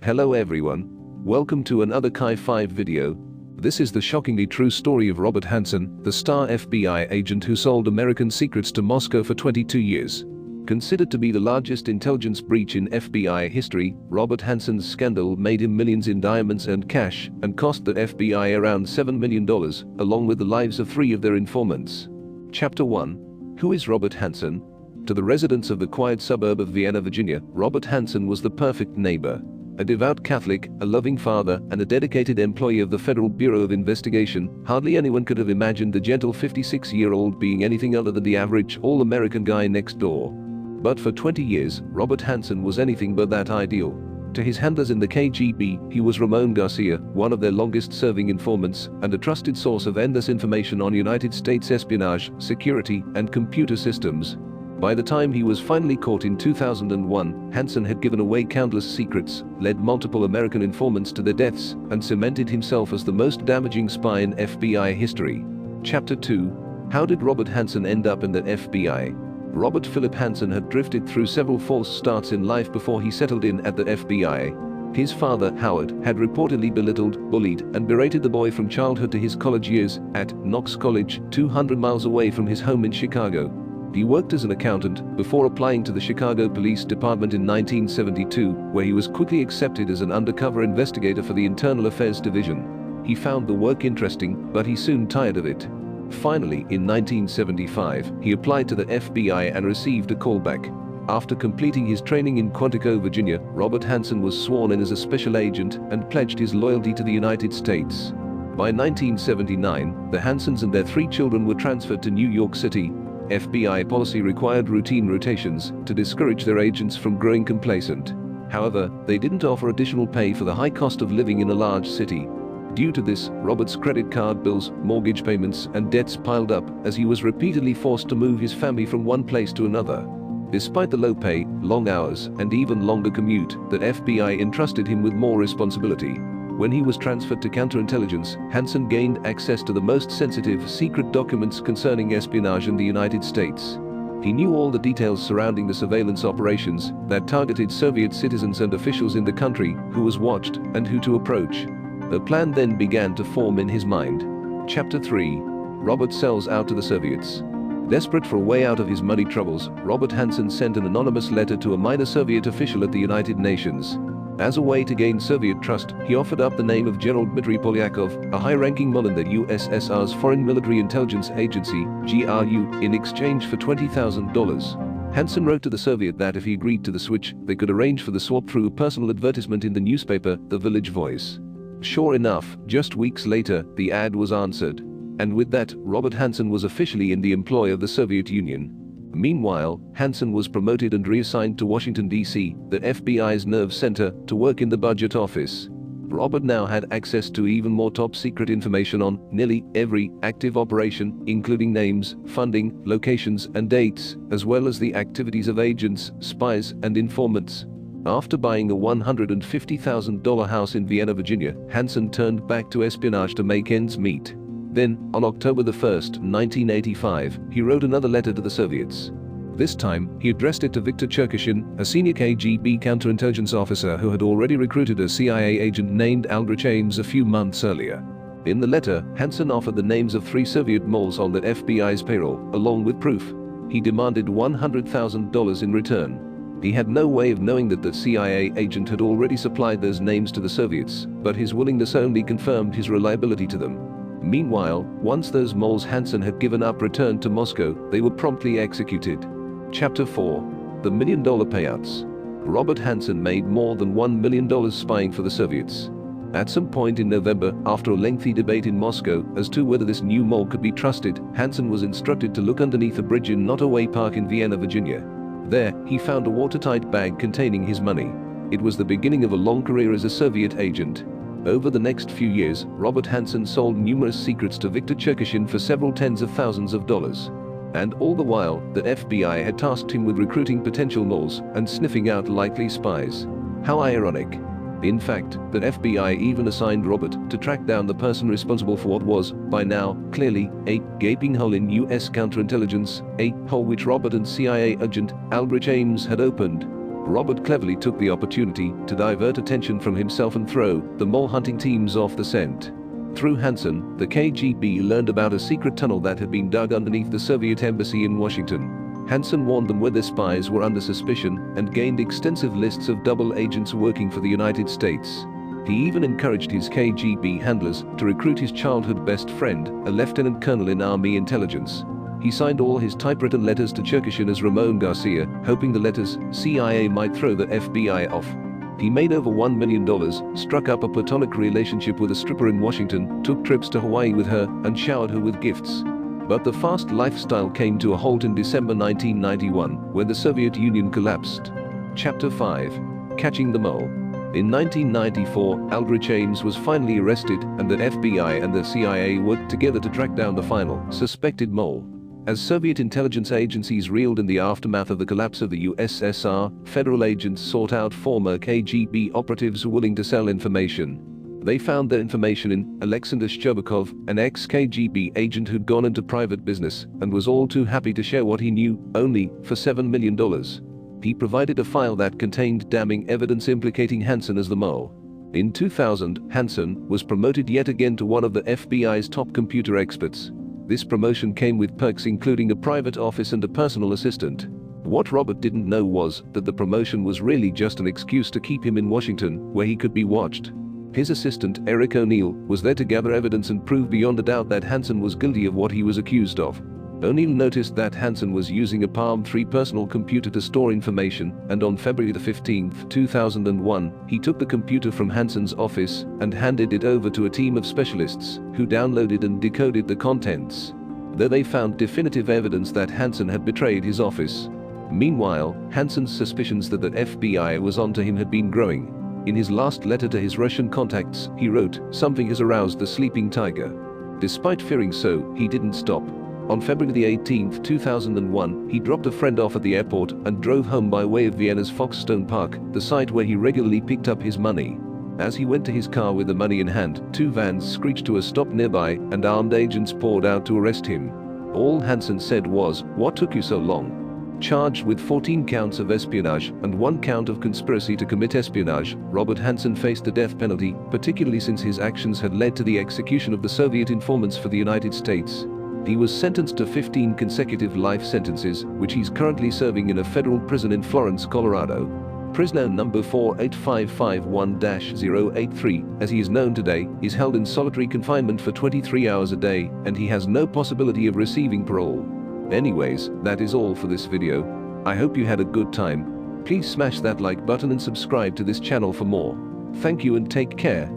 Hello everyone. Welcome to another Chi-5 video. This is the shockingly true story of Robert Hanssen, the star FBI agent who sold American secrets to Moscow for 22 years. Considered to be the largest intelligence breach in FBI history, Robert Hanssen's scandal made him millions in diamonds and cash and cost the FBI around $7 million, along with the lives of 3 of their informants. Chapter 1. Who is Robert Hanssen? To the residents of the quiet suburb of Vienna, Virginia, Robert Hanssen was the perfect neighbor. A devout Catholic, a loving father, and a dedicated employee of the Federal Bureau of Investigation, hardly anyone could have imagined the gentle 56-year-old being anything other than the average all-American guy next door. But for 20 years, Robert Hanssen was anything but that ideal. To his handlers in the KGB, he was Ramon Garcia, one of their longest-serving informants, and a trusted source of endless information on United States espionage, security, and computer systems. By the time he was finally caught in 2001, Hanssen had given away countless secrets, led multiple American informants to their deaths, and cemented himself as the most damaging spy in FBI history. Chapter 2. How did Robert Hanssen end up in the FBI? Robert Philip Hanssen had drifted through several false starts in life before he settled in at the FBI. His father, Howard, had reportedly belittled, bullied, and berated the boy from childhood to his college years at Knox College, 200 miles away from his home in Chicago. He worked as an accountant before applying to the Chicago Police Department in 1972, where he was quickly accepted as an undercover investigator for the Internal Affairs Division. He found the work interesting, but he soon tired of it. Finally, in 1975, he applied to the FBI and received a callback. After completing his training in Quantico, Virginia, Robert Hanssen was sworn in as a special agent and pledged his loyalty to the United States. By 1979, the Hanssens and their 3 children were transferred to New York City. FBI policy required routine rotations to discourage their agents from growing complacent. However, they didn't offer additional pay for the high cost of living in a large city. Due to this, Robert's credit card bills, mortgage payments, and debts piled up as he was repeatedly forced to move his family from one place to another. Despite the low pay, long hours, and even longer commute, the FBI entrusted him with more responsibility. When he was transferred to counterintelligence, Hanssen gained access to the most sensitive, secret documents concerning espionage in the United States. He knew all the details surrounding the surveillance operations that targeted Soviet citizens and officials in the country, who was watched, and who to approach. A plan then began to form in his mind. Chapter 3. Robert sells out to the Soviets. Desperate for a way out of his money troubles, Robert Hanssen sent an anonymous letter to a minor Soviet official at the United Nations. As a way to gain Soviet trust, he offered up the name of General Dmitry Polyakov, a high-ranking mole in the USSR's Foreign Military Intelligence Agency, GRU, in exchange for $20,000. Hanssen wrote to the Soviet that if he agreed to the switch, they could arrange for the swap through a personal advertisement in the newspaper, The Village Voice. Sure enough, just weeks later, the ad was answered. And with that, Robert Hanssen was officially in the employ of the Soviet Union. Meanwhile, Hanssen was promoted and reassigned to Washington, D.C., the FBI's nerve center, to work in the budget office. Robert now had access to even more top-secret information on nearly every active operation, including names, funding, locations, and dates, as well as the activities of agents, spies, and informants. After buying a $150,000 house in Vienna, Virginia, Hanssen turned back to espionage to make ends meet. Then, on October 1, 1985, he wrote another letter to the Soviets. This time, he addressed it to Viktor Cherkashin, a senior KGB counterintelligence officer who had already recruited a CIA agent named Aldrich Ames a few months earlier. In the letter, Hanssen offered the names of 3 Soviet moles on the FBI's payroll, along with proof. He demanded $100,000 in return. He had no way of knowing that the CIA agent had already supplied those names to the Soviets, but his willingness only confirmed his reliability to them. Meanwhile, once those moles Hanssen had given up returned to Moscow, they were promptly executed. Chapter 4. The $1 Million Payouts. Robert Hanssen made more than $1 million spying for the Soviets. At some point in November, after a lengthy debate in Moscow as to whether this new mole could be trusted, Hanssen was instructed to look underneath a bridge in Nottoway Park in Vienna, Virginia. There, he found a watertight bag containing his money. It was the beginning of a long career as a Soviet agent. Over the next few years, Robert Hanssen sold numerous secrets to Viktor Cherkashin for several tens of thousands of dollars. And all the while, the FBI had tasked him with recruiting potential moles and sniffing out likely spies. How ironic. In fact, the FBI even assigned Robert to track down the person responsible for what was, by now, clearly, a gaping hole in US counterintelligence, a hole which Robert and CIA agent Aldrich Ames had opened. Robert cleverly took the opportunity to divert attention from himself and throw the mole hunting teams off the scent. Through Hanssen, the KGB learned about a secret tunnel that had been dug underneath the Soviet embassy in Washington. Hanssen warned them whether spies were under suspicion and gained extensive lists of double agents working for the United States. He even encouraged his KGB handlers to recruit his childhood best friend, a lieutenant colonel in Army intelligence. He signed all his typewritten letters to Cherkashin as Ramon Garcia, hoping the letters CIA might throw the FBI off. He made over $1 million, struck up a platonic relationship with a stripper in Washington, took trips to Hawaii with her, and showered her with gifts. But the fast lifestyle came to a halt in December 1991, when the Soviet Union collapsed. Chapter 5. Catching the Mole. In 1994, Aldrich Ames was finally arrested, and the FBI and the CIA worked together to track down the final, suspected mole. As Soviet intelligence agencies reeled in the aftermath of the collapse of the USSR, federal agents sought out former KGB operatives willing to sell information. They found their information in Alexander Shcherbakov, an ex-KGB agent who'd gone into private business and was all too happy to share what he knew, only for $7 million. He provided a file that contained damning evidence implicating Hanssen as the mole. In 2000, Hanssen was promoted yet again to one of the FBI's top computer experts. This promotion came with perks including a private office and a personal assistant. What Robert didn't know was that the promotion was really just an excuse to keep him in Washington, where he could be watched. His assistant, Eric O'Neill, was there to gather evidence and prove beyond a doubt that Hanssen was guilty of what he was accused of. O'Neill noticed that Hanssen was using a Palm III personal computer to store information, and on February 15, 2001, he took the computer from Hanssen's office and handed it over to a team of specialists who downloaded and decoded the contents. There they found definitive evidence that Hanssen had betrayed his office. Meanwhile, Hanssen's suspicions that the FBI was onto him had been growing. In his last letter to his Russian contacts, he wrote, "Something has aroused the sleeping tiger." Despite fearing so, he didn't stop. On February 18, 2001, he dropped a friend off at the airport and drove home by way of Vienna's Foxstone Park, the site where he regularly picked up his money. As he went to his car with the money in hand, two vans screeched to a stop nearby and armed agents poured out to arrest him. All Hanssen said was, "What took you so long?" Charged with 14 counts of espionage and 1 count of conspiracy to commit espionage, Robert Hanssen faced the death penalty, particularly since his actions had led to the execution of the Soviet informants for the United States. He was sentenced to 15 consecutive life sentences, which he's currently serving in a federal prison in Florence, Colorado. Prisoner number 48551-083, as he is known today, is held in solitary confinement for 23 hours a day, and he has no possibility of receiving parole. Anyways, that is all for this video. I hope you had a good time. Please smash that like button and subscribe to this channel for more. Thank you and take care.